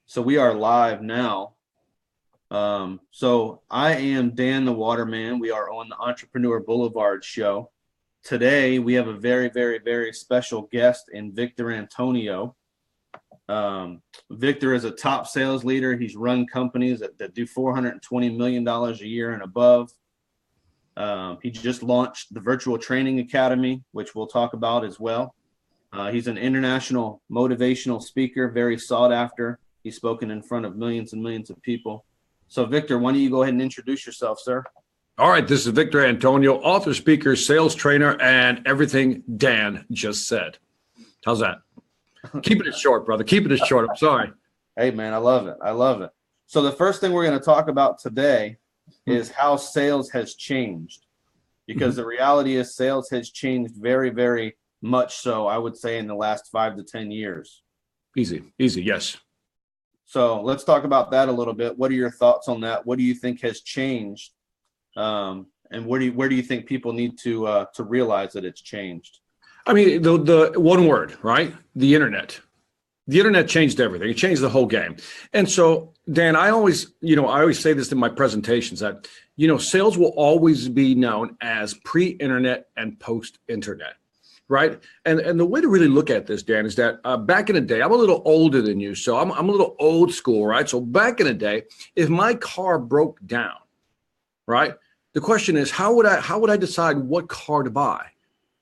So we are live now. So I am Dan the Waterman. We are on the Entrepreneur Boulevard show. Today we have a very, very, very special guest in Victor Antonio. Victor is a top sales leader. He's run companies that do $420 million a year and above. He just launched the Virtual Training Academy, which we'll talk about as well. He's an international motivational speaker, very sought after. He's spoken in front of millions and millions of people. So, Victor, why don't you go ahead and introduce yourself, sir? All right, this is Victor Antonio, author, speaker, sales trainer, and everything Dan just said. How's that? Keeping it short, brother. Keeping it short. I'm sorry. Hey, man, I love it. I love it. So the first thing we're going to talk about today is how sales has changed, because the reality is sales has changed very, very much so, I would say, in the last 5 to 10 years. Easy, yes. So let's talk about that a little bit. What are your thoughts on that? What do you think has changed? And where do you think people need to realize that it's changed? I mean, the one word, right? The internet. The internet changed everything. It changed the whole game. And so, Dan, I always say this in my presentations that, sales will always be known as pre-internet and post-internet. Right. And the way to really look at this, Dan, is that back in the day, I'm a little older than you. So I'm a little old school. Right. So back in the day, if my car broke down. Right. The question is, how would I decide what car to buy?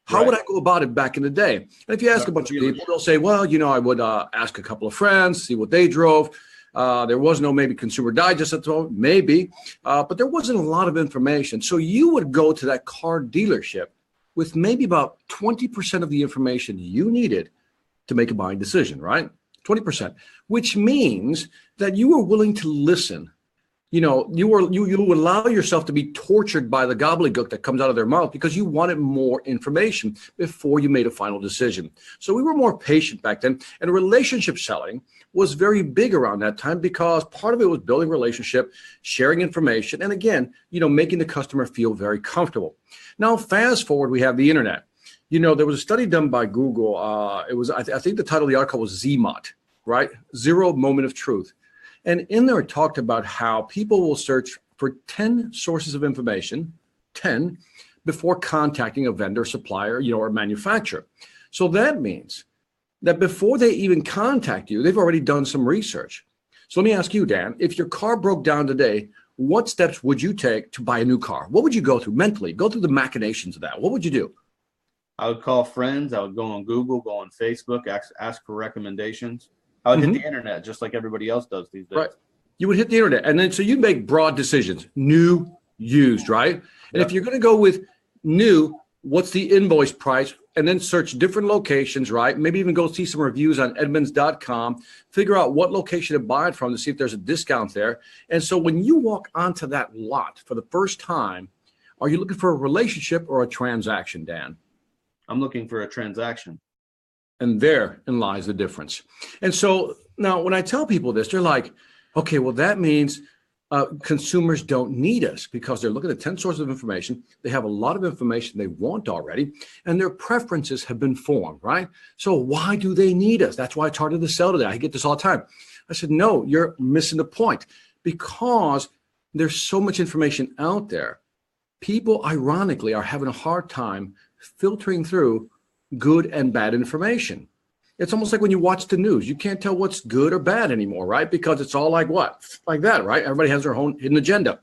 How would I go about it back in the day? And if you ask a bunch of people, they'll say, well, I would ask a couple of friends, see what they drove. There was no maybe Consumer Digest at the moment, maybe, but there wasn't a lot of information. So you would go to that car dealership with maybe about 20% of the information you needed to make a buying decision, right? 20%, which means that you were willing to listen. You allow yourself to be tortured by the gobbledygook that comes out of their mouth because you wanted more information before you made a final decision. So we were more patient back then, and relationship selling was very big around that time because part of it was building relationship, sharing information, and again, making the customer feel very comfortable. Now, fast forward, we have the internet. There was a study done by Google. I think the title of the article was ZMOT, right? Zero Moment of Truth. And in there, it talked about how people will search for 10 sources of information, 10, before contacting a vendor, supplier, or manufacturer. So that means that before they even contact you, they've already done some research. So let me ask you, Dan, if your car broke down today, what steps would you take to buy a new car? What would you go through mentally? Go through the machinations of that. What would you do? I would call friends. I would go on Google, go on Facebook, ask for recommendations. I would hit the internet just like everybody else does these days. Right. You would hit the internet. And then so you make broad decisions, new, used, right? And if you're going to go with new, what's the invoice price? And then search different locations, right? Maybe even go see some reviews on Edmunds.com, figure out what location to buy it from to see if there's a discount there. And so when you walk onto that lot for the first time, are you looking for a relationship or a transaction, Dan? I'm looking for a transaction. And therein lies the difference. And so now when I tell people this, they're like, okay, well, that means consumers don't need us because they're looking at 10 sources of information. They have a lot of information they want already, and their preferences have been formed, right? So why do they need us? That's why it's harder to sell today. I get this all the time. I said, no, you're missing the point because there's so much information out there. People, ironically, are having a hard time filtering through good and bad information. It's almost like when you watch the news, you can't tell what's good or bad anymore, right? Because it's all like what? Like that, right? Everybody has their own hidden agenda.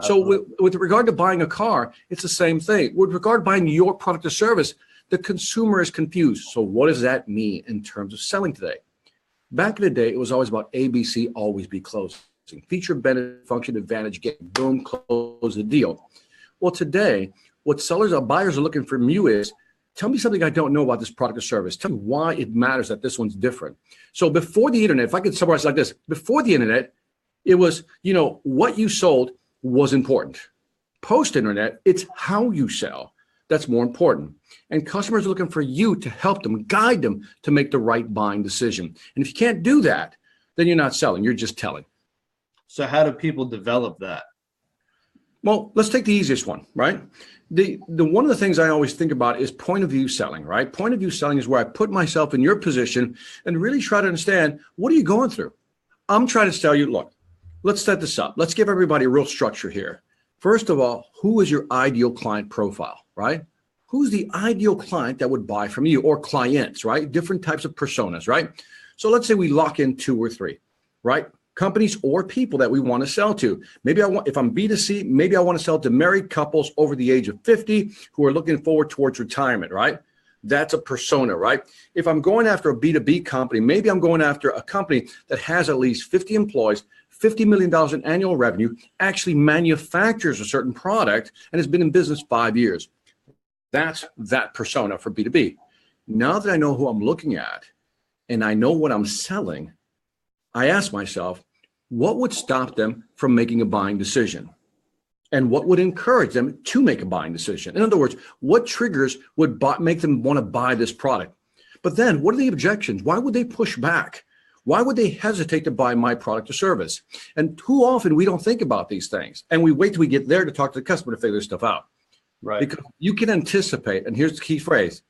So with regard to buying a car, it's the same thing. With regard to buying your product or service, the consumer is confused. So what does that mean in terms of selling today? Back in the day, it was always about ABC, always be closing. Feature, benefit, function, advantage, get, boom, close the deal. Well, today, what buyers are looking from you is, tell me something I don't know about this product or service. Tell me why it matters that this one's different. So before the internet, if I could summarize like this, before the internet, it was, what you sold was important. Post-internet, it's how you sell that's more important. And customers are looking for you to help them, guide them to make the right buying decision. And if you can't do that, then you're not selling, you're just telling. So how do people develop that? Well, let's take the easiest one, right? The one of the things I always think about is point of view selling, right? Point of view selling is where I put myself in your position and really try to understand, what are you going through? I'm trying to tell you, look, let's set this up. Let's give everybody a real structure here. First of all, who is your ideal client profile, right? Who's the ideal client that would buy from you, or clients, right? Different types of personas, right? So let's say we lock in 2 or 3, right? Companies or people that we want to sell to. Maybe if I'm B2C, maybe I want to sell to married couples over the age of 50 who are looking forward towards retirement, right? That's a persona, right? If I'm going after a B2B company, maybe I'm going after a company that has at least 50 employees, $50 million in annual revenue, actually manufactures a certain product, and has been in business 5 years. That's that persona for B2B. Now that I know who I'm looking at and I know what I'm selling, I ask myself, what would stop them from making a buying decision? And what would encourage them to make a buying decision? In other words, what triggers would make them want to buy this product? But then what are the objections? Why would they push back? Why would they hesitate to buy my product or service? And too often we don't think about these things, and we wait till we get there to talk to the customer to figure this stuff out. Right. Because you can anticipate, and here's the key phrase,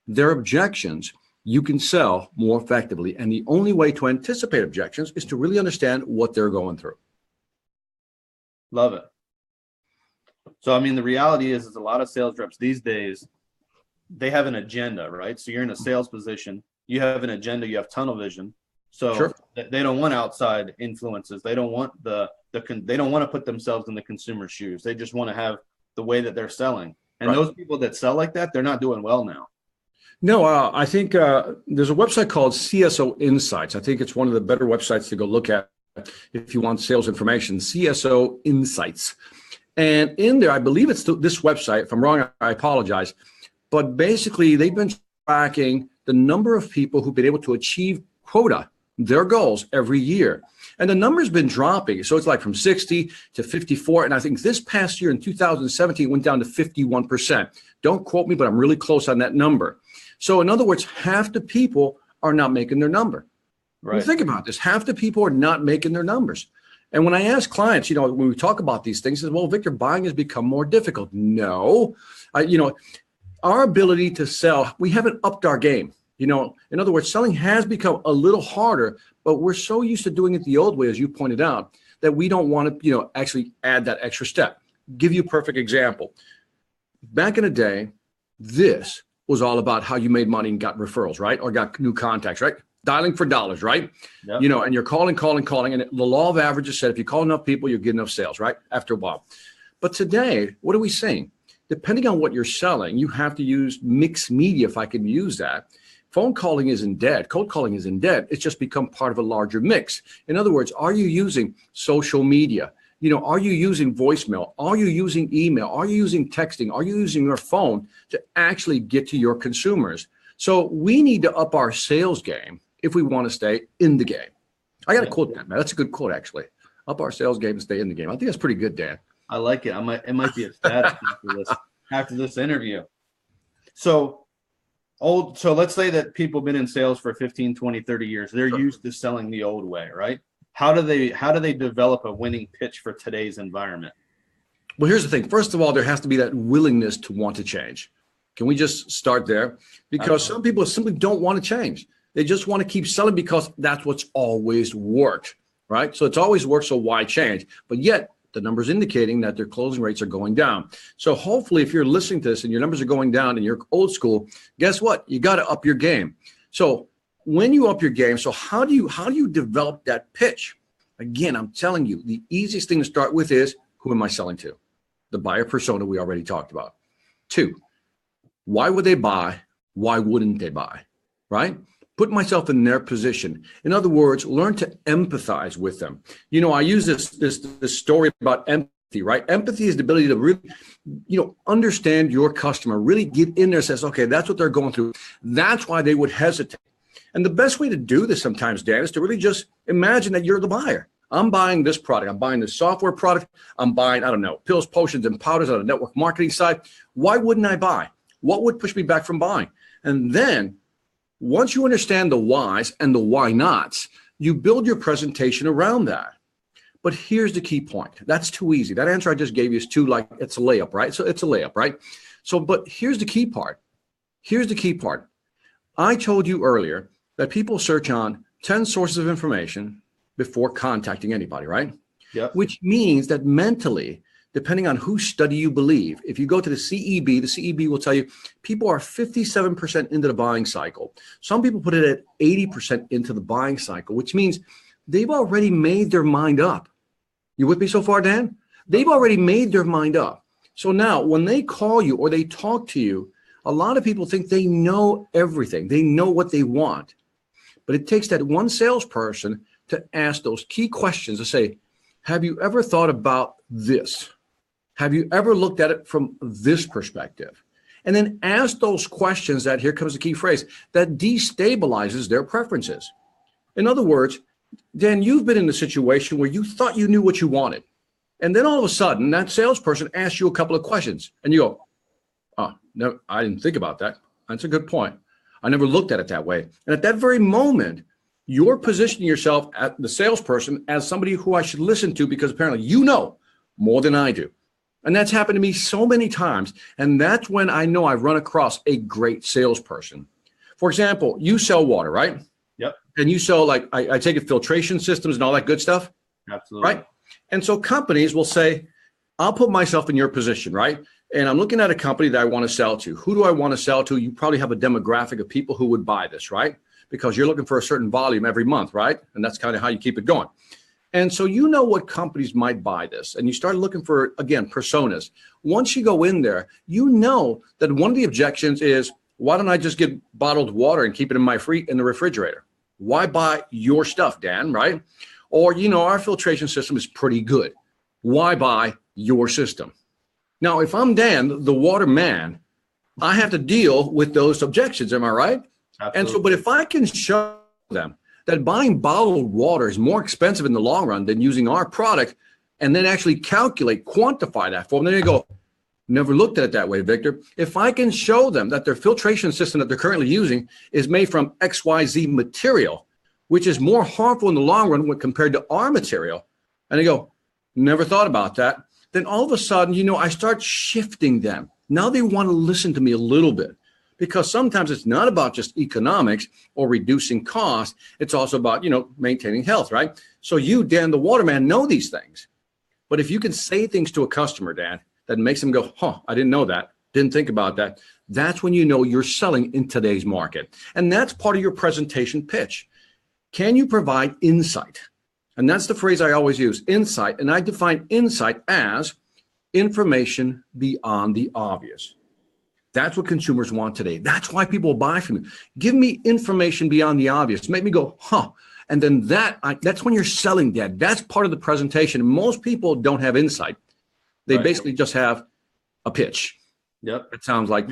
their objections, you can sell more effectively. And the only way to anticipate objections is to really understand what they're going through. Love it. So, I mean, the reality is a lot of sales reps these days, they have an agenda, right? So you're in a sales position, you have an agenda, you have tunnel vision. So Sure. They don't want outside influences. They don't want they don't want to put themselves in the consumer's shoes. They just want to have the way that they're selling. And Right. those people that sell like that, they're not doing well now. No, I think there's a website called CSO Insights. I think it's one of the better websites to go look at if you want sales information, CSO Insights. And in there, I believe it's this website. If I'm wrong, I apologize. But basically, they've been tracking the number of people who've been able to achieve quota, their goals every year. And the number's been dropping. So it's like from 60 to 54. And I think this past year in 2017, it went down to 51%. Don't quote me, but I'm really close on that number. So in other words, half the people are not making their number. Right. Well, think about this. Half the people are not making their numbers. And when I ask clients, when we talk about these things, well, Victor, buying has become more difficult. No, our ability to sell, we haven't upped our game. In other words, selling has become a little harder, but we're so used to doing it the old way, as you pointed out, that we don't want to, actually add that extra step. Give you a perfect example. Back in the day, this was all about how you made money and got referrals, right? Or got new contacts, right? Dialing for dollars, right? Yep. And you're calling. And the law of averages said if you call enough people, you get enough sales, right? After a while. But today, what are we saying? Depending on what you're selling, you have to use mixed media, if I can use that. Phone calling isn't dead. Cold calling isn't dead. It's just become part of a larger mix. In other words, are you using social media? Are you using voicemail? Are you using email? Are you using texting? Are you using your phone to actually get to your consumers? So we need to up our sales game if we want to stay in the game. I got to quote that, man. That's a good quote, actually. Up our sales game and stay in the game. I think that's pretty good, Dan. I like it. It might be a status after this interview. So let's say that people have been in sales for 15, 20, 30 years. They're used to selling the old way, right? How do they develop a winning pitch for today's environment? Well, here's the thing. First of all, there has to be that willingness to want to change. Can we just start there? Because some people simply don't want to change. They just want to keep selling because that's what's always worked, right? So it's always worked, so why change? But yet the numbers indicating that their closing rates are going down. So hopefully if you're listening to this and your numbers are going down and you're old school, guess what? You got to up your game. So when you up your game, so how do you develop that pitch? Again, I'm telling you, the easiest thing to start with is, who am I selling to? The buyer persona we already talked about. 2, why would they buy? Why wouldn't they buy? Right? Put myself in their position. In other words, learn to empathize with them. I use this story about empathy, right? Empathy is the ability to really, understand your customer, really get in there and says, okay, that's what they're going through. That's why they would hesitate. And the best way to do this sometimes, Dan, is to really just imagine that you're the buyer. I'm buying this product. I'm buying this software product. I'm buying, pills, potions, and powders on the network marketing side. Why wouldn't I buy? What would push me back from buying? And then once you understand the whys and the why nots, you build your presentation around that. But here's the key point. That's too easy. That answer I just gave you is too it's a layup, right? So it's a layup, right? So, but here's the key part. I told you earlier that people search on 10 sources of information before contacting anybody, right? Yep. Which means that mentally, depending on whose study you believe, if you go to the CEB will tell you people are 57% into the buying cycle. Some people put it at 80% into the buying cycle, which means they've already made their mind up. You with me so far, Dan? They've already made their mind up. So now when they call you or they talk to you, a lot of people think they know everything. They know what they want. But it takes that one salesperson to ask those key questions to say, have you ever thought about this? Have you ever looked at it from this perspective? And then ask those questions that, here comes the key phrase, that destabilizes their preferences. In other words, Dan, you've been in a situation where you thought you knew what you wanted. And then all of a sudden, that salesperson asks you a couple of questions. And you go, oh, no, I didn't think about that. That's a good point. I never looked at it that way. And at that very moment, you're positioning yourself as the salesperson as somebody who I should listen to because apparently you know more than I do. And that's happened to me so many times. And that's when I know I've run across a great salesperson. For example, you sell water, right? Yep. And you sell, like, I take it, filtration systems and all that good stuff. Absolutely. Right. And so companies will say, I'll put myself in your position, right? And I'm looking at a company that I want to sell to. Who do I want to sell to? You probably have a demographic of people who would buy this, right? Because you're looking for a certain volume every month, right? And that's kind of how you keep it going. And so you know what companies might buy this. And you start looking for, again, personas. Once you go in there, you know that one of the objections is, why don't I just get bottled water and keep it in the refrigerator? Why buy your stuff, Dan, right? Or, our filtration system is pretty good. Why buy your system? Now, if I'm Dan, the water man, I have to deal with those objections. Am I right? Absolutely. And so, but if I can show them that buying bottled water is more expensive in the long run than using our product, and then actually quantify that for them, then they go, never looked at it that way, Victor. If I can show them that their filtration system that they're currently using is made from XYZ material, which is more harmful in the long run when compared to our material, and they go, never thought about that, then all of a sudden, I start shifting them. Now they want to listen to me a little bit, because sometimes it's not about just economics or reducing cost. It's also about, maintaining health, right? So you, Dan, the waterman, know these things. But if you can say things to a customer, Dan, that makes them go, I didn't know that, didn't think about that, that's when you know you're selling in today's market. And that's part of your presentation pitch. Can you provide insight? And that's the phrase I always use, insight. And I define insight as information beyond the obvious. That's what consumers want today. That's why people buy from you. Give me information beyond the obvious. Make me go, And then that's when you're selling, Dad. That's part of the presentation. Most people don't have insight. They basically just have a pitch. Yep. It sounds like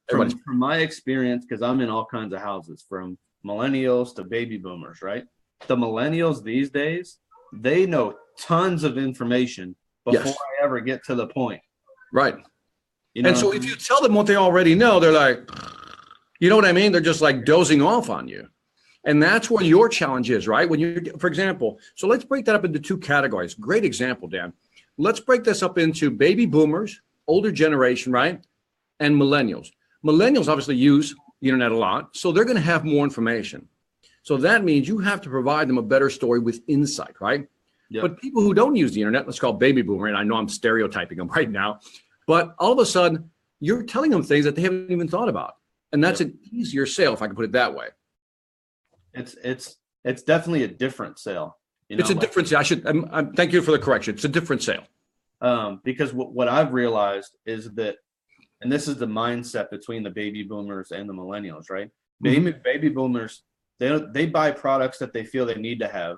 from my experience, because I'm in all kinds of houses, from millennials to baby boomers, right? The millennials these days, they know tons of information before I ever get to the point. Right. And so if you tell them what they already know, they're like, you know what I mean? They're just like dozing off on you. And that's where your challenge is, right? When you, for example, so let's break that up into two categories. Great example, Dan. Let's break this up into baby boomers, older generation, right? And millennials. Millennials obviously use the internet a lot, so they're going to have more information. So that means you have to provide them a better story with insight, right? Yep. But people who don't use the internet, let's call baby boomer, and I know I'm stereotyping them right now, but all of a sudden you're telling them things that they haven't even thought about. And that's an easier sale, if I can put it that way. It's definitely a different sale. It's a different sale. Thank you for the correction. It's a different sale. Because what I've realized is that, and this is the mindset between the baby boomers and the millennials, right? Mm-hmm. Baby boomers, they buy products that they feel they need to have,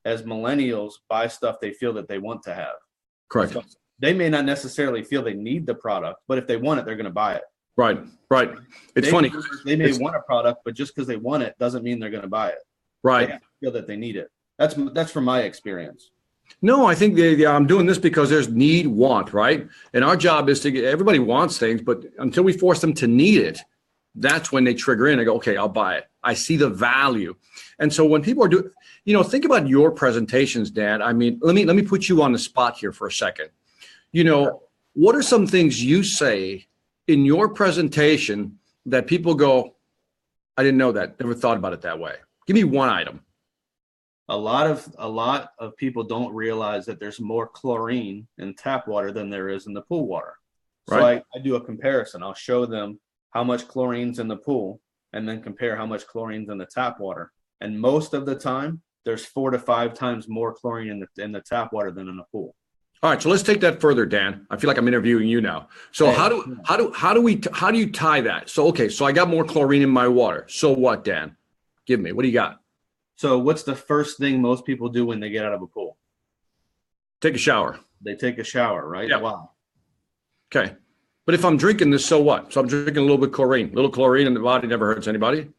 as millennials buy stuff they feel that they want to have. Correct. So they may not necessarily feel they need the product, but if they want it, they're going to buy it. Right. It's funny. They may want a product, but just because they want it doesn't mean they're going to buy it. Right. They have to feel that they need it. That's from my experience. No, I think I'm doing this because there's need, want, right? And our job is to get, everybody wants things, but until we force them to need it, that's when they trigger in and go, okay, I'll buy it. I see the value. And so when people are doing, think about your presentations, Dan. I mean, let me put you on the spot here for a second. What are some things you say in your presentation that people go, I didn't know that, never thought about it that way? Give me one item. A lot of people don't realize that there's more chlorine in tap water than there is in the pool water. So Right. I do a comparison. I'll show them how much chlorine's in the pool and then compare how much chlorine's in the tap water. And most of the time, there's 4 to 5 times more chlorine in the tap water than in the pool. All right, so let's take that further, Dan. I feel like I'm interviewing you now. So Hey, how do you tie that? So okay, so I got more chlorine in my water. So what, Dan? Give me. What do you got? So what's the first thing most people do when they get out of a pool? Take a shower. They take a shower, right? Yeah. Wow. Okay. But if I'm drinking this, so what? So I'm drinking a little bit of chlorine. A little chlorine in the body never hurts anybody.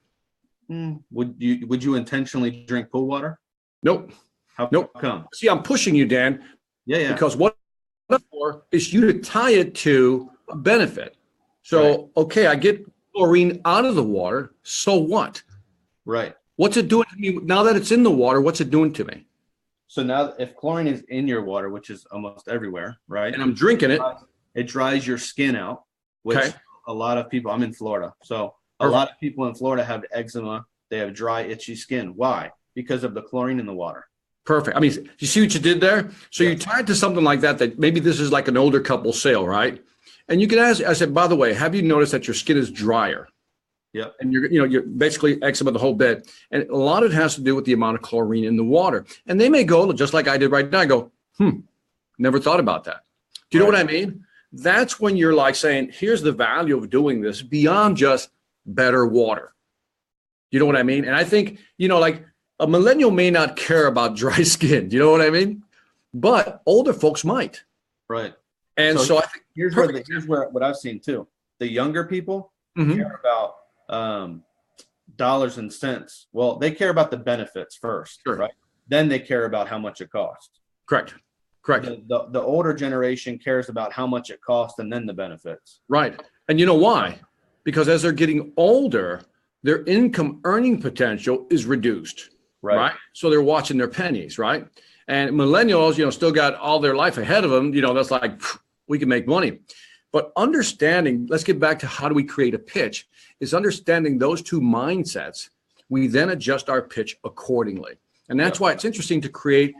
Would you intentionally drink pool water? Nope. How Nope. come? See, I'm pushing you, Dan, Yeah. because what I'm for is you to tie it to a benefit. So, okay, I get chlorine out of the water. So what? Right. What's it doing to me now that it's in the water? What's it doing to me? So now if chlorine is in your water, which is almost everywhere, right? And I'm drinking it. It dries your skin out, which Okay. a lot of people, I'm in Florida. So a Perfect. lot of people in Florida have eczema. They have dry, itchy skin. Why? Because of the chlorine in the water. Perfect. I mean, you see what you did there? So you tied to something like that maybe this is like an older couple sale, right? And you can ask, I said, by the way, have you noticed that your skin is drier? Yep. And you're basically eczema the whole bit. And a lot of it has to do with the amount of chlorine in the water. And they may go, just like I did right now, I go, never thought about that. Do you know what I mean? That's when you're like saying, here's the value of doing this beyond just better water. You know what I mean? And I think, like a millennial may not care about dry skin. Do you know what I mean? But older folks might. Right. And so I think here's where what I've seen too. The younger people care about dollars and cents. Well, they care about the benefits first, right? Then they care about how much it costs. Correct. The older generation cares about how much it costs and then the benefits. Right. And you know why? Because as they're getting older, their income earning potential is reduced. Right. So they're watching their pennies, right? And millennials, still got all their life ahead of them. That's like, we can make money. But understanding, let's get back to how do we create a pitch, is understanding those two mindsets. We then adjust our pitch accordingly. And that's why it's interesting to create,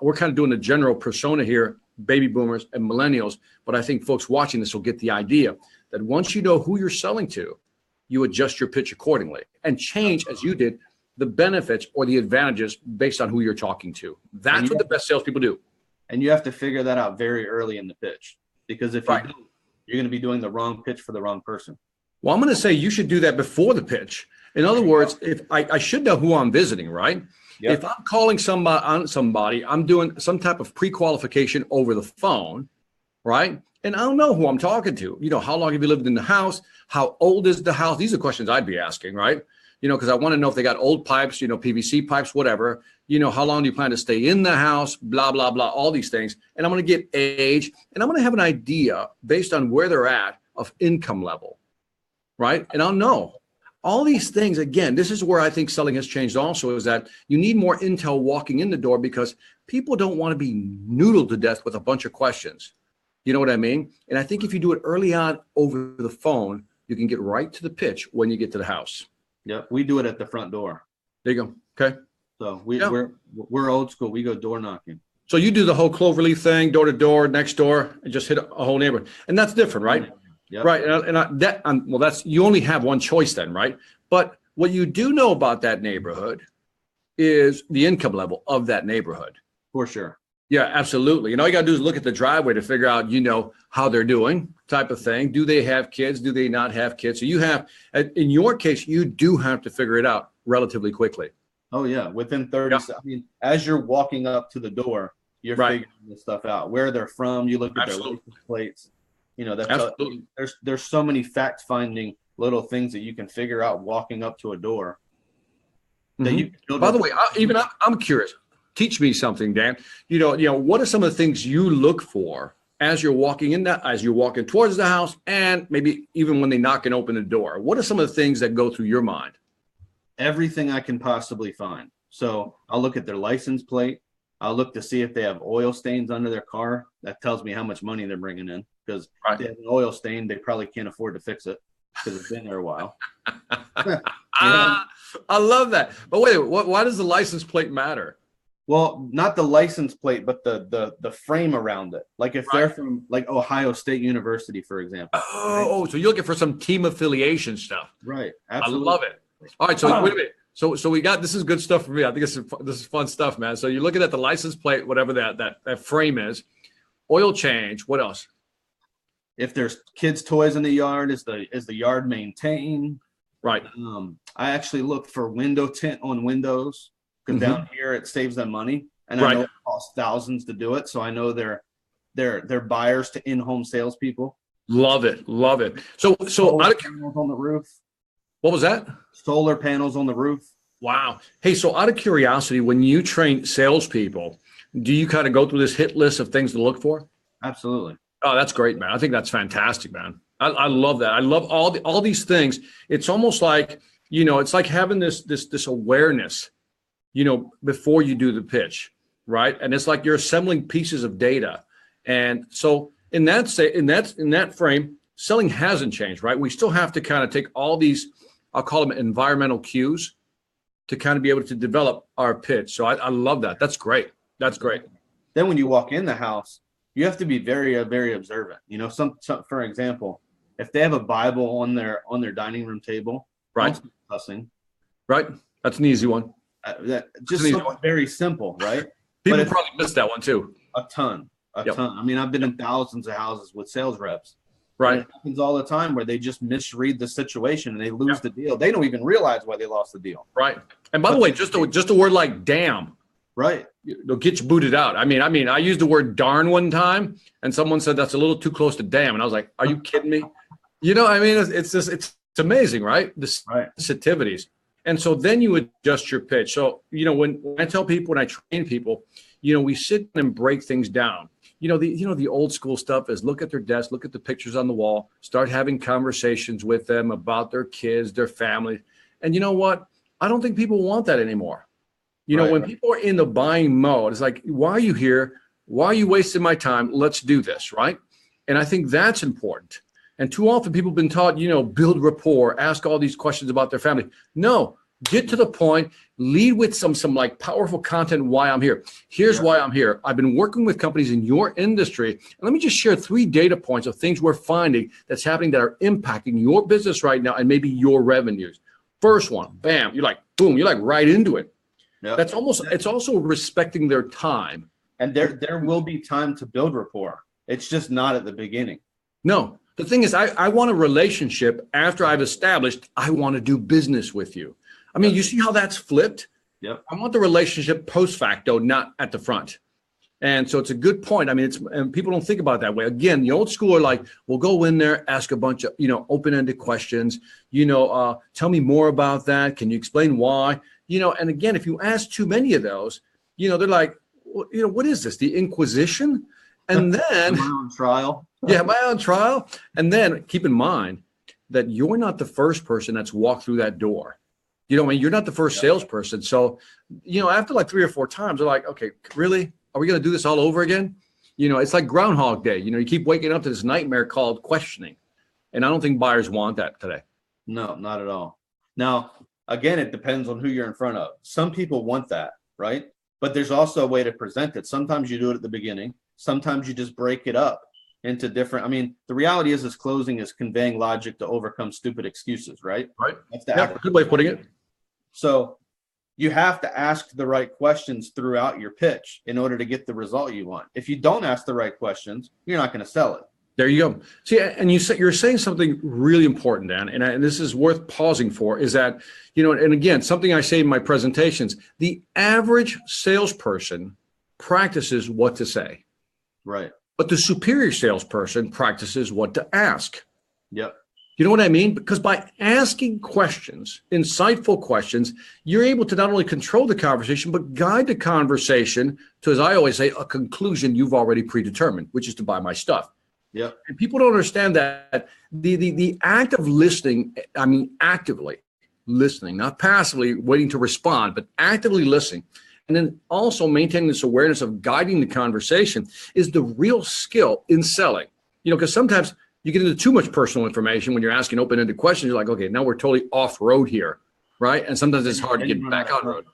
we're kind of doing a general persona here, baby boomers and millennials, but I think folks watching this will get the idea that once you know who you're selling to, you adjust your pitch accordingly and change, as you did, the benefits or the advantages based on who you're talking to. That's what the best salespeople do. And you have to figure that out very early in the pitch, because if you don't, you're going to be doing the wrong pitch for the wrong person. Well, I'm going to say you should do that before the pitch. In other words, if I should know who I'm visiting, right? Yep. If I'm calling somebody, I'm doing some type of pre-qualification over the phone, right? And I don't know who I'm talking to. How long have you lived in the house? How old is the house? These are questions I'd be asking, right? Because I want to know if they got old pipes, PVC pipes, whatever. How long do you plan to stay in the house? Blah, blah, blah, all these things. And I'm going to get age, and I'm going to have an idea based on where they're at of income level, right? And I'll know. All these things, again, this is where I think selling has changed also, is that you need more intel walking in the door because people don't want to be noodled to death with a bunch of questions. You know what I mean? And I think if you do it early on over the phone, you can get right to the pitch when you get to the house. Yep, we do it at the front door. There you go. Okay. So we're old school. We go door knocking. So you do the whole cloverleaf thing, door to door, next door, and just hit a whole neighborhood, and that's different, right? Yep. Right. That's you only have one choice then, right? But what you do know about that neighborhood is the income level of that neighborhood. For sure. Yeah, absolutely. And all you got to do is look at the driveway to figure out, how they're doing, type of thing. Do they have kids? Do they not have kids? So you have, in your case, you do have to figure it out relatively quickly. Oh, yeah. Within 30 seconds. I mean, as you're walking up to the door, you're figuring this stuff out. Where they're from, you look at their license plates. There's so many fact-finding little things that you can figure out walking up to a door. That you can build. By the way, I'm curious. Teach me something, Dan. What are some of the things you look for as you're walking as you're walking towards the house, and maybe even when they knock and open the door? What are some of the things that go through your mind? Everything I can possibly find. So I'll look at their license plate. I'll look to see if they have oil stains under their car. That tells me how much money they're bringing in, because if they have an oil stain, they probably can't afford to fix it because it's been there a while. I love that. But wait, why does the license plate matter? Well, not the license plate, but the frame around it. Like if they're Right. from like Ohio State University, for example. Right. Oh, so you're looking for some team affiliation stuff. Right. I Absolutely. love it. All right, so wait a minute. So we got, this is good stuff for me. I think this is fun stuff, man. So you're looking at the license plate, whatever that frame is, oil change. What else? If there's kids' toys in the yard, is the yard maintained? Right. I actually look for window tint on windows because down here it saves them money, and I know it costs thousands to do it. So I know they're buyers to in-home salespeople. Love it. Love it. So Solar panels on the roof. what was that? Solar panels on the roof. Wow. Hey, so out of curiosity, when you train salespeople, do you kind of go through this hit list of things to look for? Absolutely. Oh, that's great, man. I think that's fantastic, man. I love that. I love all these things. It's almost like, it's like having this awareness, before you do the pitch, right? And it's like you're assembling pieces of data. And so in that frame, selling hasn't changed, right? We still have to kind of take all these, I'll call them environmental cues, to kind of be able to develop our pitch. So I love that. That's great. That's great. Then when you walk in the house, you have to be very, very observant. Some for example, if they have a Bible on their dining room table, Right. Cussing, Right. That's an easy one. that just something very simple, right? People probably missed that one too. A ton. I mean, I've been in thousands of houses with sales reps. Right. It happens all the time where they just misread the situation and they lose the deal. They don't even realize why they lost the deal. Right. And by the way, just a word like damn, right, it'll get you booted out. I mean, I used the word darn one time, and someone said that's a little too close to damn, and I was like, are you kidding me? It's amazing, right? The sensitivities. And so then you adjust your pitch. So, when I tell people, when I train people, we sit and break things down. The old school stuff is look at their desk, look at the pictures on the wall, start having conversations with them about their kids, their family. And you know what? I don't think people want that anymore. When people are in the buying mode, it's like, why are you here? Why are you wasting my time? Let's do this, right? And I think that's important. And too often people have been taught, build rapport, ask all these questions about their family. No, get to the point, lead with some like powerful content why I'm here. Here's why I'm here. I've been working with companies in your industry. And let me just share 3 data points of things we're finding that's happening that are impacting your business right now and maybe your revenues. First one, bam, you're like, boom, you're like right into it. Yep. It's also respecting their time. And there will be time to build rapport. It's just not at the beginning. No. The thing is, I want a relationship after I've established I want to do business with you. I mean, you see how that's flipped? Yep. I want the relationship post facto, not at the front. And so it's a good point. I mean, and people don't think about it that way. Again, the old school are like, we'll go in there, ask a bunch of, open-ended questions, tell me more about that. Can you explain why? And again, if you ask too many of those, they're like, well, what is this? The Inquisition? And then am I on trial? Am I on trial? And then keep in mind that you're not the first person that's walked through that door. You're not the first salesperson. So, after like 3 or 4 times, they're like, okay, really? Are we going to do this all over again? It's like Groundhog Day. You keep waking up to this nightmare called questioning. And I don't think buyers want that today. No, not at all. Now, again, it depends on who you're in front of. Some people want that, right? But there's also a way to present it. Sometimes you do it at the beginning. Sometimes you just break it up into different. I mean, the reality is closing is conveying logic to overcome stupid excuses, right? Right. That's the good way of putting it. So you have to ask the right questions throughout your pitch in order to get the result you want. If you don't ask the right questions, you're not going to sell it. There you go. See, and you're saying something really important, Dan, and this is worth pausing for, is that, and again, something I say in my presentations, the average salesperson practices what to say. Right. But the superior salesperson practices what to ask. Yep. You know what I mean? Because by asking questions, insightful questions, you're able to not only control the conversation, but guide the conversation to, as I always say, a conclusion you've already predetermined, which is to buy my stuff. Yep. And people don't understand that the act of listening, I mean, actively listening, not passively waiting to respond, but actively listening. And then also maintaining this awareness of guiding the conversation is the real skill in selling. Because sometimes you get into too much personal information when you're asking open-ended questions. You're like, okay, now we're totally off road here, right? And sometimes it's hard to get back on road.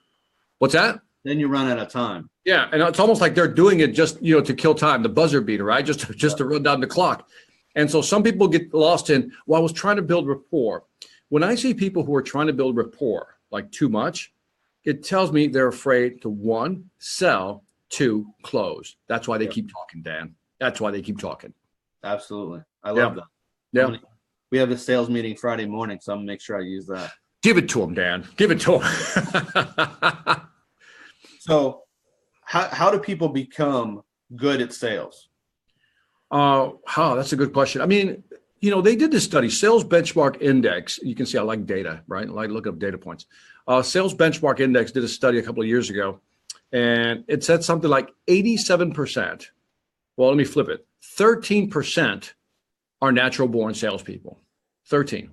What's that? Then you run out of time. Yeah, and it's almost like they're doing it just, to kill time, the buzzer beater, right? Just to run down the clock. And so some people get lost in, well, I was trying to build rapport. When I see people who are trying to build rapport like too much, it tells me they're afraid to, one, sell, two, close. That's why they keep talking, Dan. That's why they keep talking. Absolutely. I love that. Yeah. We have a sales meeting Friday morning, so I'm going to make sure I use that. Give it to them, Dan. Give it to them. So how do people become good at sales? That's a good question. I mean, they did this study, Sales Benchmark Index. You can see I like data, right? I like look up data points. Sales Benchmark Index did a study a couple of years ago, and it said something like 87%. Well, let me flip it. 13% are natural born salespeople. 13.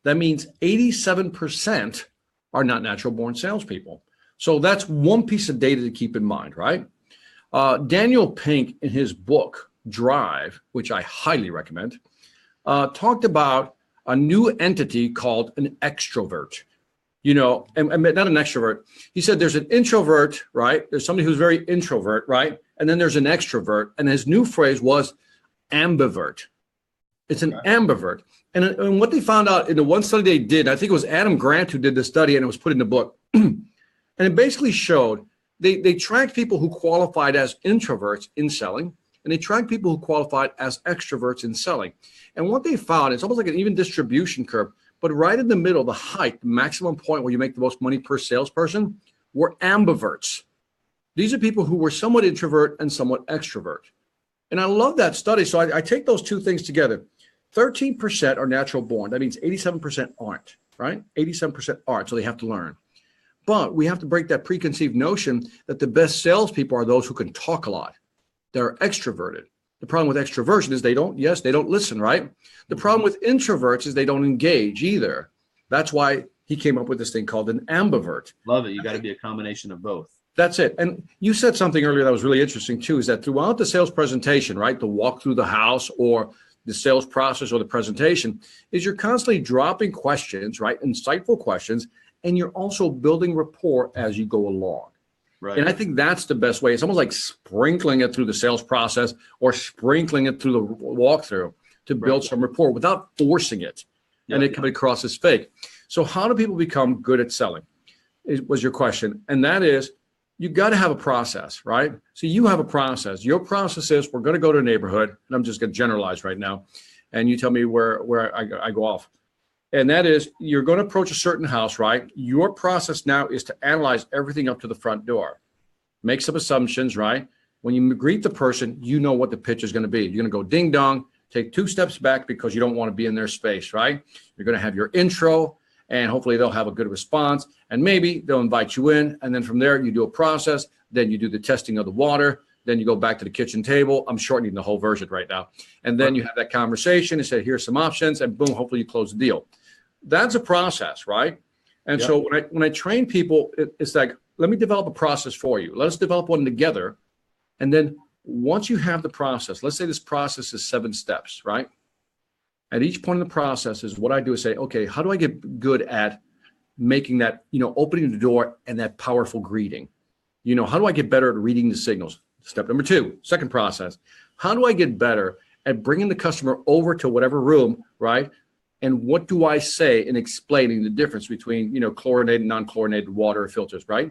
That means 87% are not natural born salespeople. So that's one piece of data to keep in mind, right? Daniel Pink, in his book, Drive, which I highly recommend, talked about a new entity called an extrovert. And not an extrovert. He said there's an introvert, right? There's somebody who's very introvert, right? And then there's an extrovert. And his new phrase was ambivert. It's an ambivert. And what they found out in the one study they did, I think it was Adam Grant who did the study, and it was put in the book. And it basically showed they tracked people who qualified as introverts in selling, and they tracked people who qualified as extroverts in selling. And what they found, it's almost like an even distribution curve, but right in the middle, the height, the maximum point where you make the most money per salesperson, were ambiverts. These are people who were somewhat introvert and somewhat extrovert. And I love that study. So I take those two things together. 13% are natural born. That means 87% aren't, right? 87% aren't, so they have to learn. But we have to break that preconceived notion that the best salespeople are those who can talk a lot. They're extroverted. The problem with extroversion is they don't listen, right? The problem with introverts is they don't engage either. That's why he came up with this thing called an ambivert. Love it. You got to be a combination of both. That's it. And you said something earlier that was really interesting too, is that throughout the sales presentation, right, the walk through the house or the sales process or the presentation, is you're constantly dropping questions, right, insightful questions, and you're also building rapport as you go along. Right. And I think that's the best way. It's almost like sprinkling it through the sales process or sprinkling it through the walkthrough to build some rapport without forcing it. Yep. And it comes across as fake. So how do people become good at selling? Was your question. And that is, you got to have a process, right? So you have a process. Your process is, we're going to go to a neighborhood, and I'm just going to generalize right now, and you tell me where I go off. And that is, you're going to approach a certain house, right? Your process now is to analyze everything up to the front door. Make some assumptions, right? When you greet the person, you know what the pitch is going to be. You're going to go ding dong, take 2 steps back because you don't want to be in their space, right? You're going to have your intro, and hopefully they'll have a good response. And maybe they'll invite you in. And then from there, you do a process. Then you do the testing of the water. Then you go back to the kitchen table. I'm shortening the whole version right now. And then you have that conversation and say, here's some options. And boom, hopefully you close the deal. That's a process, right? And so when I train people, it's like, let me develop a process for you. Let us develop one together. And then once you have the process, let's say this process is 7 steps, right? At each point in the process is what I do is say, okay, how do I get good at making that, opening the door and that powerful greeting? How do I get better at reading the signals? Step number 2, second process. How do I get better at bringing the customer over to whatever room, right? And what do I say in explaining the difference between, chlorinated, non-chlorinated water filters, right?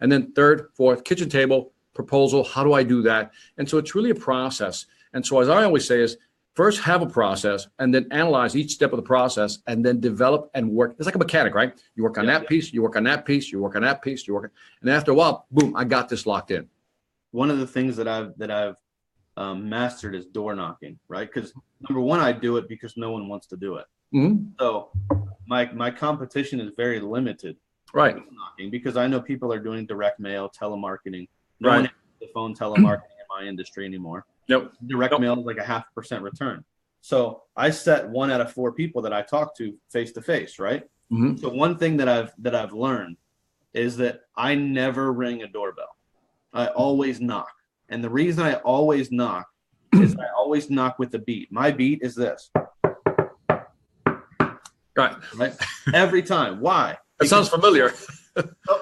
And then 3rd, 4th, kitchen table, proposal. How do I do that? And so it's really a process. And so as I always say is, first have a process and then analyze each step of the process and then develop and work. It's like a mechanic, right? You work on that piece, you work on that piece, you work on that piece, and after a while, boom, I got this locked in. One of the things that I've mastered is door knocking, right? Because number one, I do it because no one wants to do it. Mm-hmm. So my competition is very limited, right? Because I know people are doing direct mail, telemarketing. No one has the phone telemarketing in my industry anymore. Nope. Direct mail is like a 0.5% return. So I set 1 out of 4 people that I talk to face to face, right? Mm-hmm. So one thing that I've learned is that I never ring a doorbell. I always knock, and the reason I always knock is I always knock with the beat. My beat is this. Right. Every time. Why? That sounds familiar.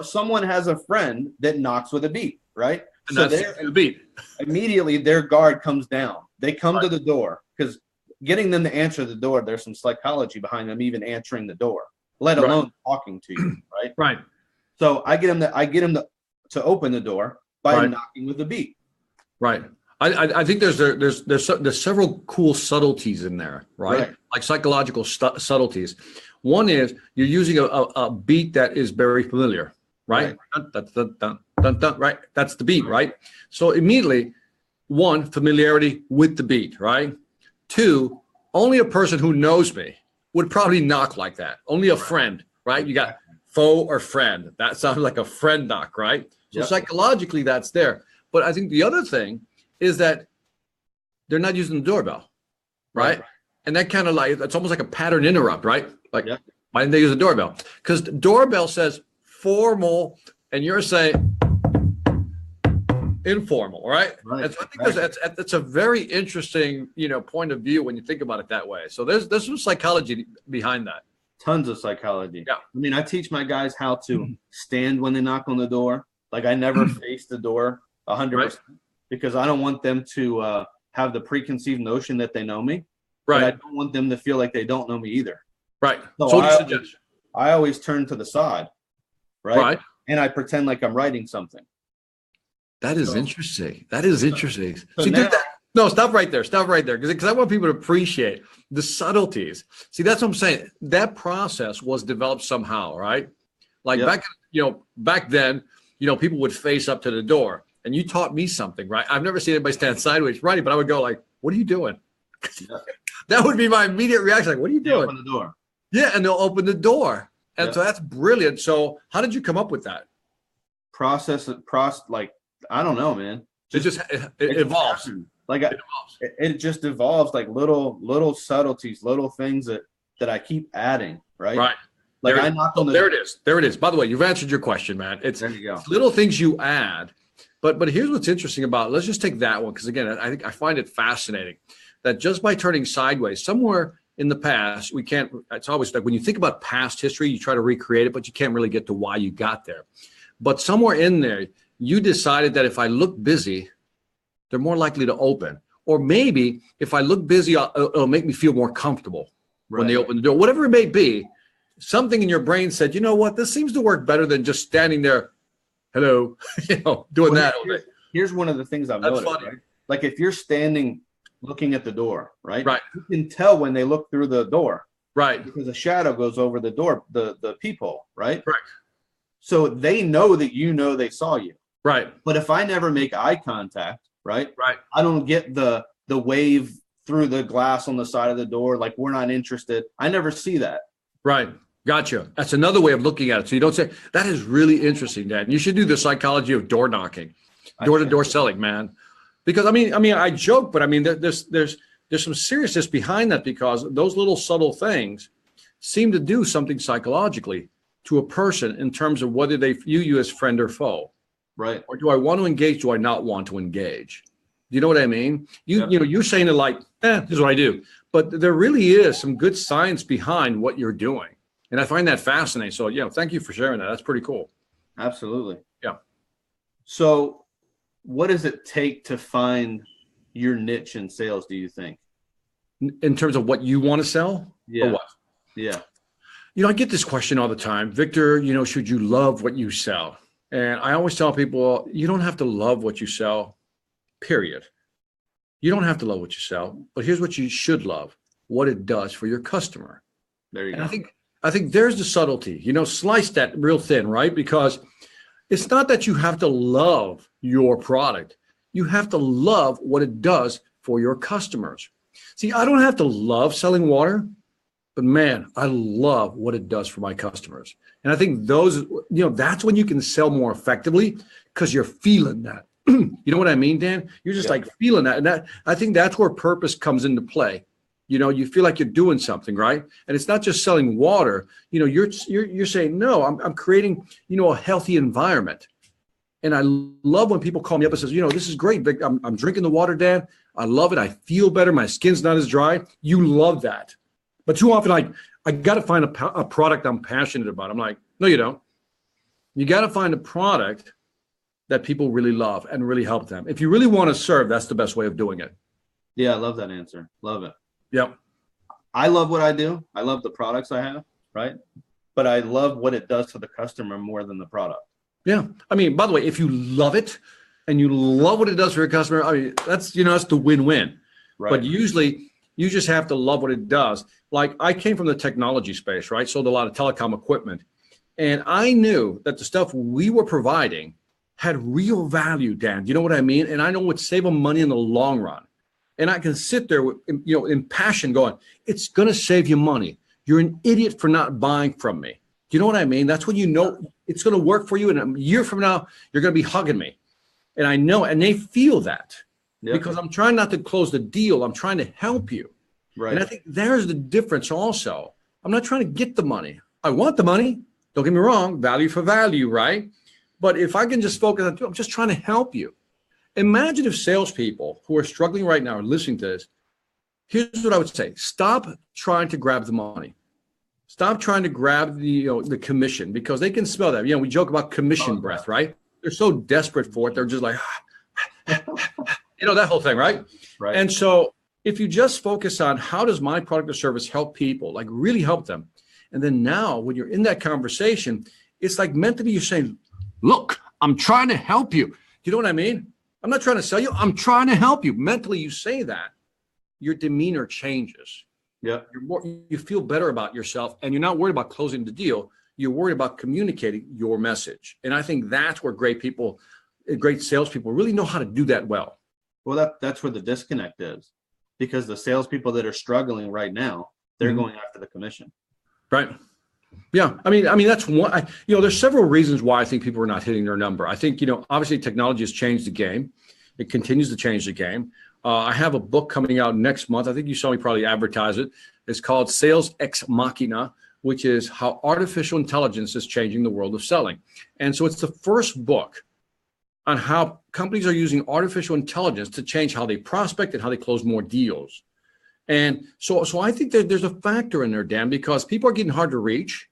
Someone has a friend that knocks with a beat, right? And So that's the beat. immediately their guard comes down. They come to the door because getting them to answer the door, there's some psychology behind them even answering the door, let alone talking to you, right? Right. So I get them to open the door by knocking with the beat. Right. I think there's several cool subtleties in there, right? Like psychological subtleties. One is you're using a beat that is very familiar, right? Dun, dun, dun, dun, dun, dun, right? That's the beat, right? So immediately, one, familiarity with the beat, right? Two, only a person who knows me would probably knock like that. Only a friend, right? You got foe or friend. That sounds like a friend knock, right? So psychologically, that's there. But I think the other thing is that they're not using the doorbell, right? And that kind of like, it's almost like a pattern interrupt, right? Like, why didn't they use the doorbell? Because the doorbell says formal, and you're saying informal, right? And so I think that's a very interesting, point of view when you think about it that way. So there's some psychology behind that. Tons of psychology. Yeah. I mean, I teach my guys how to stand when they knock on the door. Like I never face the door 100% because I don't want them to have the preconceived notion that they know me. Right. But I don't want them to feel like they don't know me either. Right. So what do you suggest? I always turn to the side. Right. And I pretend like I'm writing something. That is interesting. That is interesting. So See, now, no, stop right there. Stop right there. Because I want people to appreciate the subtleties. See, that's what I'm saying. That process was developed somehow, right? Like back then, people would face up to the door. And you taught me something, right? I've never seen anybody stand sideways writing, but I would go like, what are you doing? That would be my immediate reaction. Like, what are you doing? Open the door. Yeah, and they'll open the door. And so that's brilliant. So how did you come up with that? Like, I don't know, man. It evolves. Like it just evolves, like little subtleties, little things that I keep adding, right? Right. Like I knock on the There it is. There it is. By the way, you've answered your question, man. It's there you go. Little things you add. But here's what's interesting about it. Let's just take that one, because again, I find it fascinating that just by turning sideways, somewhere in the past, we can't, it's always like when you think about past history, you try to recreate it, but you can't really get to why you got there. But somewhere in there, you decided that if I look busy, they're more likely to open. Or maybe if I look busy, it'll make me feel more comfortable when they open the door. Whatever it may be, something in your brain said, you know what, this seems to work better than just standing there, hello, doing that. Here's one of the things I've noticed. Right? Like if you're standing looking at the door, right? You can tell when they look through the door. Right. Because a shadow goes over the door, the peephole, right? Right. So they know that they saw you. Right. But if I never make eye contact, right? I don't get the wave through the glass on the side of the door, like we're not interested. I never see that. Right. Gotcha. That's another way of looking at it. So you don't say, that is really interesting, Dad. You should do the psychology of door knocking, door-to-door selling, man. Because I mean, I joke, but I mean, there's some seriousness behind that, because those little subtle things seem to do something psychologically to a person in terms of whether they view you as friend or foe. Right. Or do I want to engage? Do I not want to engage? Do you know what I mean? You're saying it like, this is what I do. But there really is some good science behind what you're doing. And I find that fascinating. So, thank you for sharing that. That's pretty cool. Absolutely. Yeah. So what does it take to find your niche in sales, do you think? In terms of what you want to sell? Yeah. Or what? Yeah. I get this question all the time. Victor, should you love what you sell? And I always tell people, you don't have to love what you sell, period. You don't have to love what you sell, but here's what you should love, what it does for your customer. There you go. I think there's the subtlety, slice that real thin, right? Because it's not that you have to love your product. You have to love what it does for your customers. See, I don't have to love selling water, but man, I love what it does for my customers. And I think those, that's when you can sell more effectively, because you're feeling that. You know what I mean, Dan? You're just like feeling that. And I think that's where purpose comes into play. You feel like you're doing something, right? And it's not just selling water. You're saying, no, I'm creating, a healthy environment. And I love when people call me up and says, this is great, Vic. I'm drinking the water, Dan. I love it. I feel better. My skin's not as dry. You love that. But too often, I got to find a product I'm passionate about. I'm like, no, you don't. You got to find a product that people really love and really help them. If you really want to serve, that's the best way of doing it. Yeah, I love that answer. Love it. Yep. I love what I do. I love the products I have, right? But I love what it does to the customer more than the product. Yeah. I mean, by the way, if you love it and you love what it does for your customer, I mean, that's the win-win. Right. But usually you just have to love what it does. Like I came from the technology space, right? Sold a lot of telecom equipment. And I knew that the stuff we were providing had real value, Dan. You know what I mean? And I know it would save them money in the long run. And I can sit there with, in passion going, it's going to save you money. You're an idiot for not buying from me. Do you know what I mean? That's when you know it's going to work for you. And a year from now, you're going to be hugging me. And I know, and they feel that because I'm trying not to close the deal. I'm trying to help you. Right. And I think there's the difference also. I'm not trying to get the money. I want the money. Don't get me wrong, value for value, right? But if I can just focus on, I'm just trying to help you. Imagine if salespeople who are struggling right now are listening to this. Here's what I would say. Stop trying to grab the money. Stop trying to grab the commission because they can smell that. We joke about commission breath, right? They're so desperate for it. They're just like, that whole thing, right? Right. And so if you just focus on how does my product or service help people, like really help them. And then now when you're in that conversation, it's like mentally you're saying, look, I'm trying to help you. You know what I mean? I'm not trying to sell you. I'm trying to help you. Mentally, you say that, your demeanor changes. Yeah. You feel better about yourself and you're not worried about closing the deal. You're worried about communicating your message. And I think that's where great salespeople really know how to do that well. Well, that's where the disconnect is because the salespeople that are struggling right now, they're going after the commission. Right. Yeah. I mean, that's one, there's several reasons why I think people are not hitting their number. I think, obviously technology has changed the game. It continues to change the game. I have a book coming out next month. I think you saw me probably advertise it. It's called Sales Ex Machina, which is how artificial intelligence is changing the world of selling. And so it's the first book on how companies are using artificial intelligence to change how they prospect and how they close more deals. And so I think that there's a factor in there, Dan, because people are getting hard to reach,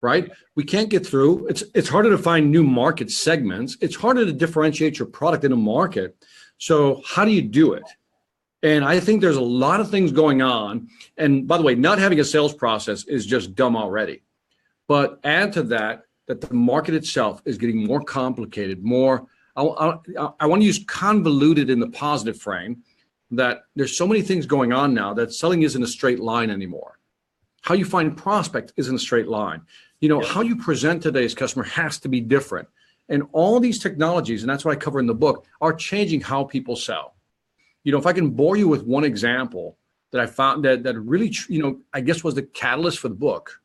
right? We can't get through. It's harder to find new market segments. It's harder to differentiate your product in a market. So how do you do it? And I think there's a lot of things going on. And by the way, not having a sales process is just dumb already. But add to that the market itself is getting more complicated, I want to use convoluted in the positive frame. That there's so many things going on now that selling isn't a straight line anymore. How you find prospect isn't a straight line. How you present today's customer has to be different. And all these technologies, and that's what I cover in the book, are changing how people sell. If I can bore you with one example that I found that really, I guess was the catalyst for the book.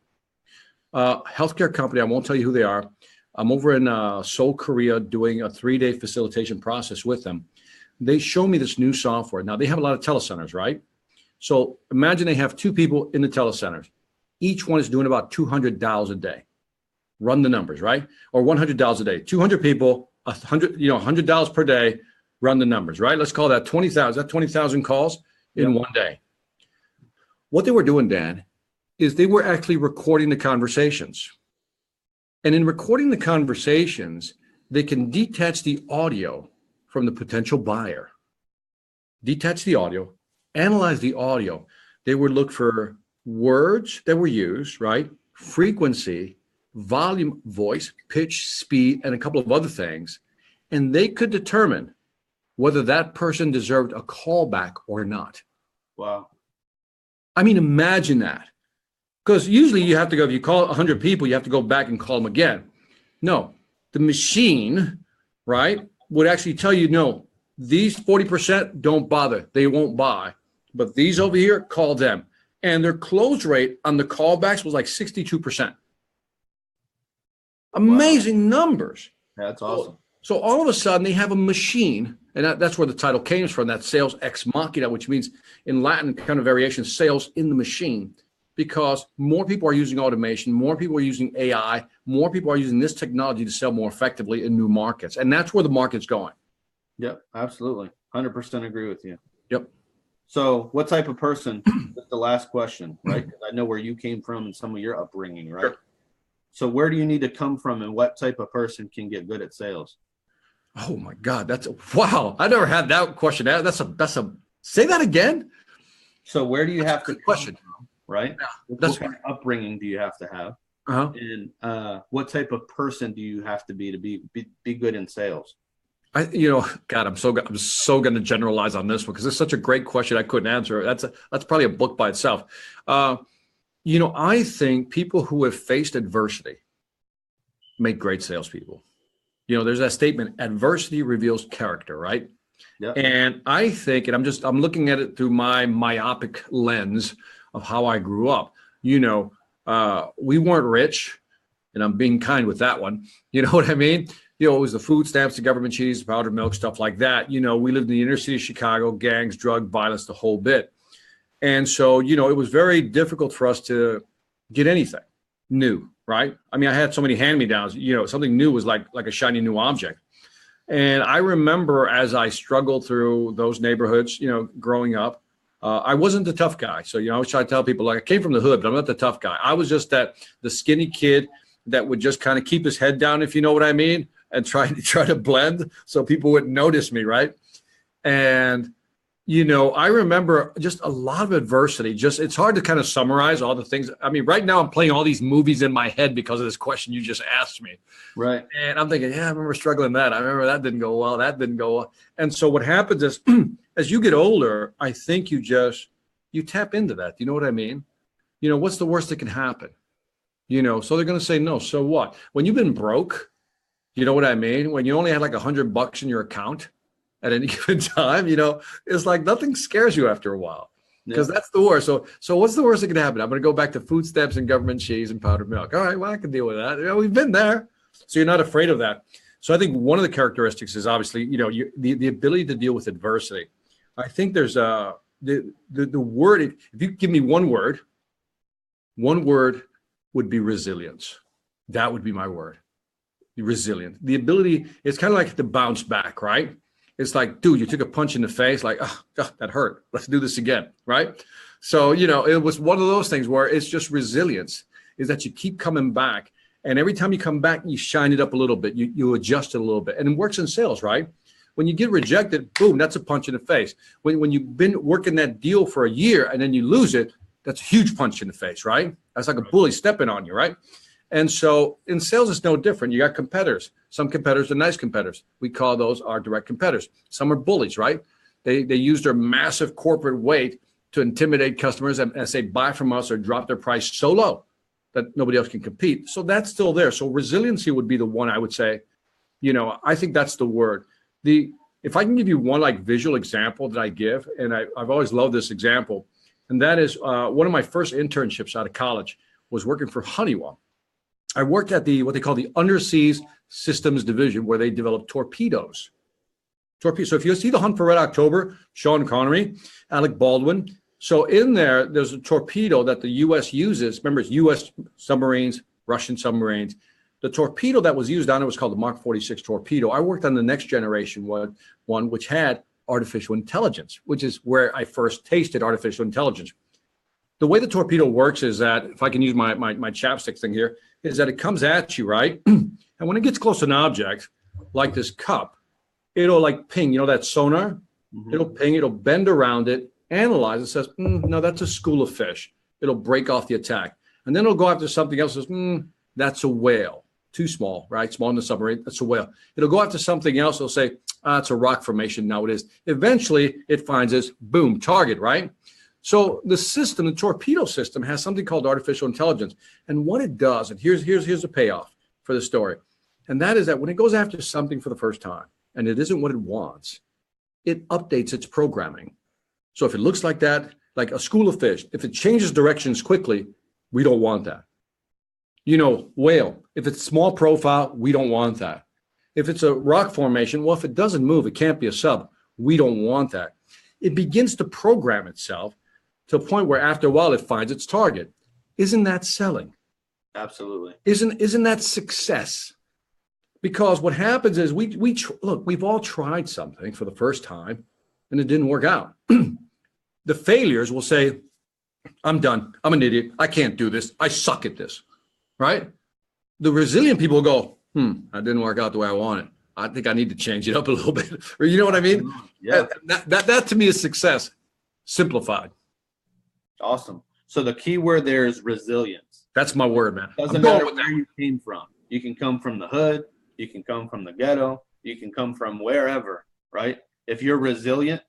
Healthcare company, I won't tell you who they are. I'm over in Seoul, Korea, doing a 3-day facilitation process with them. They show me this new software. Now they have a lot of telecenters, right? So imagine they have 2 people in the telecenters. Each one is doing about $200 a day. Run the numbers, right? Or $100 a day. 200 people, $100 per day. Run the numbers, right? Let's call that 20,000. That 20,000 calls in one day. What they were doing, Dan, is they were actually recording the conversations. And in recording the conversations, they can detach the audio from the potential buyer. Detach the audio, analyze the audio. They would look for words that were used, right? Frequency, volume, voice, pitch, speed, and a couple of other things. And they could determine whether that person deserved a callback or not. Wow. I mean, imagine that. Because usually you have to go, if you call 100 people, you have to go back and call them again. No, the machine, right, would actually tell you, no, these 40% don't bother. They won't buy. But these over here, call them. And their close rate on the callbacks was like 62%. Amazing numbers. That's awesome. So all of a sudden they have a machine, and that's where the title came from, that sales ex machina, which means in Latin kind of variation, sales in the machine, because more people are using automation, more people are using AI, more people are using this technology to sell more effectively in new markets. And that's where the market's going. Yep, absolutely. 100% agree with you. Yep. So what type of person, that's the last question, right? Because I know where you came from and some of your upbringing, right? Sure. So where do you need to come from, and what type of person can get good at sales? Oh my God, wow. I never had that question. Say that again. So where do you have to come question from, right? Yeah, What kind of upbringing do you have to have? uh-huh. And what type of person do you have to be good in sales? God, I'm so going to generalize on this one because it's such a great question. I couldn't answer it. That's probably a book by itself. I think people who have faced adversity make great salespeople. There's that statement, adversity reveals character, right? Yeah. And I think, and I'm looking at it through my myopic lens of how I grew up. We weren't rich, and I'm being kind with that one. You know what I mean? It was the food stamps, the government cheese, powdered milk, stuff like that. We lived in the inner city of Chicago, gangs, drug violence, the whole bit. And so, it was very difficult for us to get anything new, right? I mean, I had so many hand-me-downs, something new was like a shiny new object. And I remember as I struggled through those neighborhoods, growing up, I wasn't the tough guy. So, I always try to tell people, like, I came from the hood, but I'm not the tough guy. I was just the skinny kid that would just kind of keep his head down, if you know what I mean, and try to blend so people wouldn't notice me, right? And I remember just a lot of adversity. It's hard to kind of summarize all the things. I mean, right now I'm playing all these movies in my head because of this question you just asked me. Right. And I'm thinking, yeah, I remember struggling that. I remember that didn't go well. That didn't go well. And so what happens is as you get older, I think you tap into that. You know what I mean? What's the worst that can happen? So they're going to say, no, so what? When you've been broke, you know what I mean? When you only had like $100 in your account at any given time, it's like nothing scares you after a while because that's the worst. So what's the worst that can happen? I'm going to go back to food stamps and government cheese and powdered milk. All right, well, I can deal with that. We've been there. So you're not afraid of that. So I think one of the characteristics is obviously, the ability to deal with adversity. I think there's the word, if you give me one word would be resilience. That would be my word. Resilient. The ability, it's kind of like to bounce back, right? It's like, dude, you took a punch in the face, like, oh, that hurt. Let's do this again, right? So, it was one of those things where it's just resilience, is that you keep coming back. And every time you come back, you shine it up a little bit. You adjust it a little bit. And it works in sales, right? When you get rejected, boom, that's a punch in the face. When you've been working that deal for a year and then you lose it, that's a huge punch in the face, right? That's like a bully stepping on you, right? And so in sales, it's no different. You got competitors. Some competitors are nice competitors. We call those our direct competitors. Some are bullies, right? They use their massive corporate weight to intimidate customers and say, buy from us or drop their price so low that nobody else can compete. So that's still there. So resiliency would be the one I would say, I think that's the word. If I can give you one like visual example that I give, and I've always loved this example, and that is one of my first internships out of college was working for Honeywell. I worked at what they call the Underseas Systems Division, where they develop torpedoes. So if you see The Hunt for Red October, Sean Connery, Alec Baldwin. So in there's a torpedo that the U.S. uses. Remember, it's U.S. submarines, Russian submarines. The torpedo that was used on it was called the Mark 46 torpedo. I worked on the next generation one, which had artificial intelligence, which is where I first tasted artificial intelligence. The way the torpedo works is that, if I can use my chapstick thing here, is that it comes at you, right? And when it gets close to an object, like this cup, it'll like ping, that sonar? Mm-hmm. It'll ping, it'll bend around it, analyze it, says, no, that's a school of fish. It'll break off the attack. And then it'll go after something else, says, that's a whale. Too small, right? Small in the submarine, that's a whale. It'll go after something else, it'll say, it's a rock formation, now it is. Eventually, it finds this, boom, target, right? So the torpedo system has something called artificial intelligence. And what it does, and here's the payoff for the story. And that is that when it goes after something for the first time, and it isn't what it wants, it updates its programming. So if it looks like that, like a school of fish, if it changes directions quickly, we don't want that. Whale, if it's small profile, we don't want that. If it's a rock formation, well, if it doesn't move, it can't be a sub. We don't want that. It begins to program itself to a point where after a while it finds its target. Isn't that selling? Absolutely. Isn't that success? Because what happens is we've all tried something for the first time and it didn't work out. The failures will say, I'm done. I'm an idiot. I can't do this. I suck at this. Right? The resilient people go, that didn't work out the way I wanted. I think I need to change it up a little bit. Or you know what I mean? Yeah. That to me is success simplified. Awesome. So the key word there is resilience. That's my word, man. Doesn't matter where you came from. You can come from the hood. You can come from the ghetto. You can come from wherever, right? If you're resilient,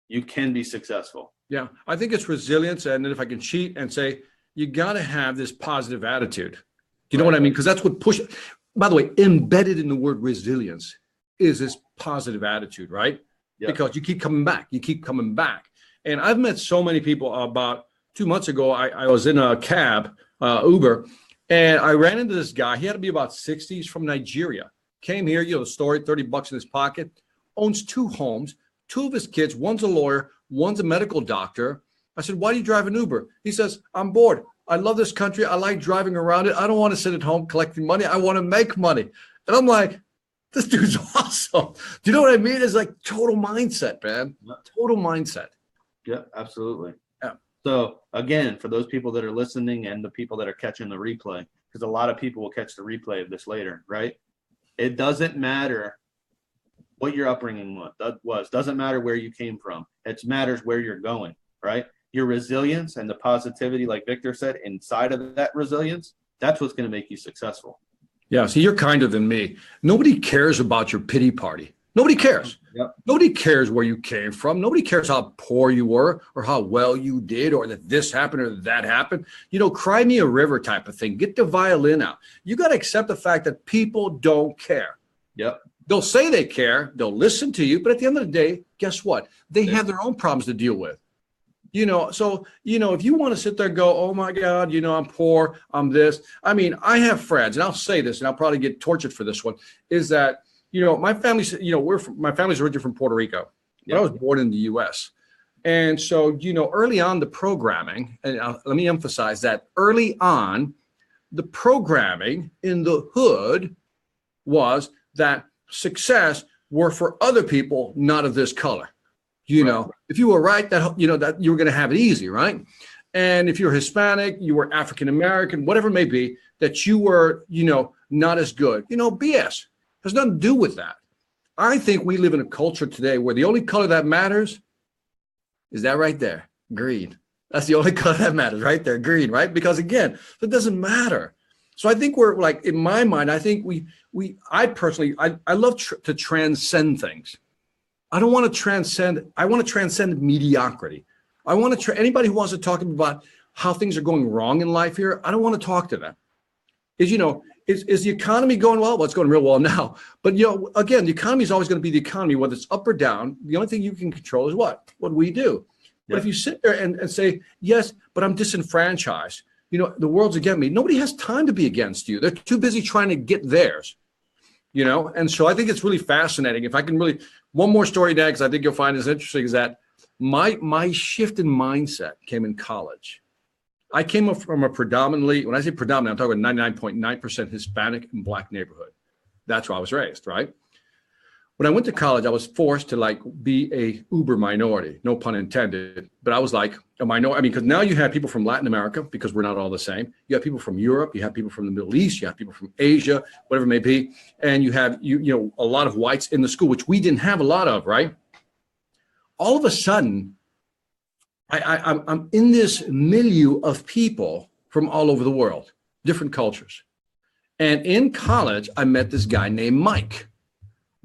you can be successful. Yeah, I think it's resilience. And then if I can cheat and say, you got to have this positive attitude. You know what I mean? Because that's what pushes. By the way, embedded in the word resilience is this positive attitude, right? Yep. Because you keep coming back. You keep coming back. And I've met so many people. About 2 months ago, I was in a cab, Uber, and I ran into this guy. He had to be about 60. He's from Nigeria. Came here, the story, $30 in his pocket, owns 2 homes, 2 of his kids. One's a lawyer, one's a medical doctor. I said, why do you drive an Uber? He says, I'm bored. I love this country. I like driving around it. I don't want to sit at home collecting money. I want to make money. And I'm like, this dude's awesome. Do you know what I mean? It's like total mindset, man. Total mindset. Yeah, absolutely. Yeah. So again, for those people that are listening and the people that are catching the replay, because a lot of people will catch the replay of this later, right? It doesn't matter what your upbringing was. Doesn't matter where you came from. It matters where you're going, right? Your resilience and the positivity, like Victor said, inside of that resilience, that's what's going to make you successful. Yeah, see, you're kinder than me. Nobody cares about your pity party. Nobody cares. Yep. Nobody cares where you came from. Nobody cares how poor you were or how well you did or that this happened or that happened. Cry me a river type of thing. Get the violin out. You got to accept the fact that people don't care. Yep. They'll say they care. They'll listen to you. But at the end of the day, guess what? They have their own problems to deal with. So, if you want to sit there and go, oh my God, I'm poor, I'm this. I mean, I have friends, and I'll say this, and I'll probably get tortured for this one, is that, my family's, my family's originally from Puerto Rico, but I was born in the US. And so, early on the programming, and let me emphasize that early on, the programming in the hood was that success were for other people, not of this color. If you were right, that that you were going to have it easy, right? And if you're Hispanic, you were African American, whatever it may be, that you were, not as good. BS has nothing to do with that. I think we live in a culture today where the only color that matters is that right there, green. That's the only color that matters, right there, green, right? Because again, it doesn't matter. So I think we're like, in my mind, I think I personally love to transcend things. I don't want to transcend. I want to transcend mediocrity. I want to anybody who wants to talk about how things are going wrong in life here. I don't want to talk to them. Is the economy going well? Well, it's going real well now. But again, the economy is always going to be the economy, whether it's up or down. The only thing you can control is what we do. Yeah. But if you sit there and say, yes, but I'm disenfranchised. The world's against me. Nobody has time to be against you. They're too busy trying to get theirs. And so I think it's really fascinating. If I can really, one more story, Dad, because I think you'll find this interesting, is that my shift in mindset came in college. I came up from a predominantly, when I say predominantly, I'm talking about 99.9% Hispanic and Black neighborhood. That's where I was raised, right? When I went to college, I was forced to be a uber minority, no pun intended. But I was like a minority. I mean, because now you have people from Latin America, because we're not all the same. You have people from Europe, you have people from the Middle East, you have people from Asia, whatever it may be. And you have, a lot of whites in the school, which we didn't have a lot of, right? All of a sudden, I'm in this milieu of people from all over the world, different cultures. And in college, I met this guy named Mike.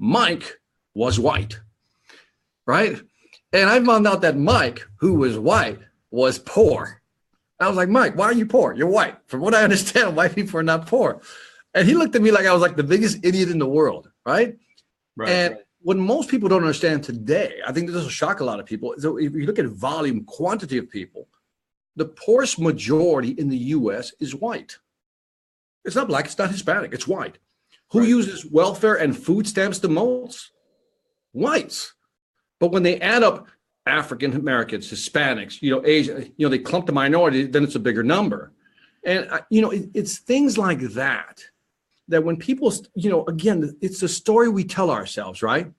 Mike was white, right? And I found out that Mike, who was white, was poor. I was like, Mike, why are you poor? You're white. From what I understand, white people are not poor. And he looked at me like I was like the biggest idiot in the world, right? And what most people don't understand today, I think this will shock a lot of people. So if you look at volume, quantity of people, the poorest majority in the U.S. is white. It's not Black, it's not Hispanic, it's white. Who uses welfare and food stamps the most? Whites. But when they add up African Americans, Hispanics, Asian, they clump the minority, then it's a bigger number. And, it's things like that when people, again, it's the story we tell ourselves, right?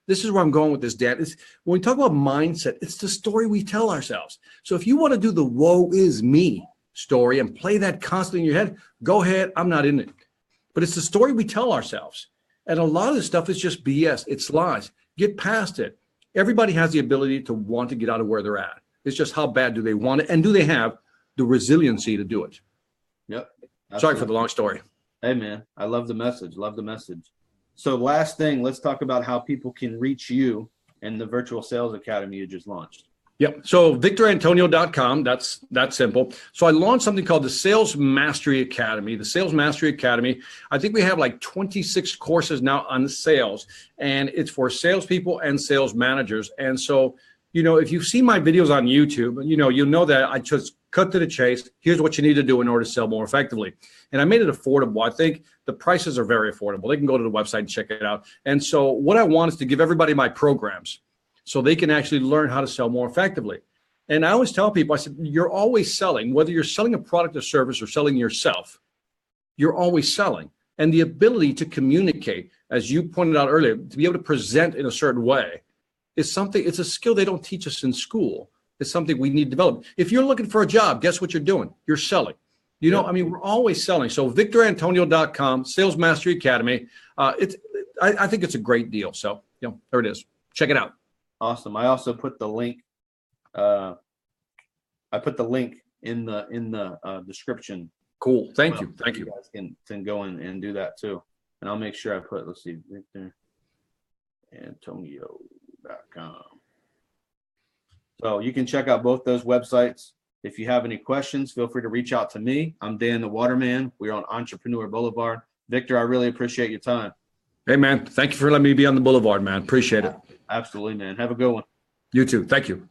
This is where I'm going with this, Dan. When we talk about mindset, it's the story we tell ourselves. So if you want to do the woe is me story and play that constantly in your head, go ahead. I'm not in it. but it's the story we tell ourselves. And a lot of this stuff is just BS. It's lies. Get past it. Everybody has the ability to want to get out of where they're at. It's just how bad do they want it, and do they have the resiliency to do it? Yep. Absolutely. Sorry for the long story. Hey, man, I love the message. Love the message. So last thing, let's talk about how people can reach you and the virtual sales academy you just launched. Yep. So victorantonio.com, that's simple. So I launched something called the Sales Mastery Academy. The Sales Mastery Academy, I think we have like 26 courses now on sales, and it's for salespeople and sales managers. And so, if you've seen my videos on YouTube, you'll know that I just cut to the chase. Here's what you need to do in order to sell more effectively. And I made it affordable. I think the prices are very affordable. They can go to the website and check it out. And so what I want is to give everybody my programs so they can actually learn how to sell more effectively. And I always tell people, I said, you're always selling, whether you're selling a product or service or selling yourself, you're always selling. And the ability to communicate, as you pointed out earlier, to be able to present in a certain way is something, it's a skill they don't teach us in school. It's something we need to develop. If you're looking for a job, guess what you're doing? You're selling. We're always selling. So victorantonio.com, Sales Mastery Academy. I think it's a great deal. So, there it is. Check it out. Awesome. I also put the link. I put the link in the description. Cool. Thank you. Thank you. You guys can go and do that too. And I'll make sure I put, let's see, victorantonio.com. So you can check out both those websites. If you have any questions, feel free to reach out to me. I'm Dan the Waterman. We're on Entrepreneur Boulevard. Victor, I really appreciate your time. Hey, man. Thank you for letting me be on the Boulevard, man. Appreciate it. Absolutely, man. Have a good one. You too. Thank you.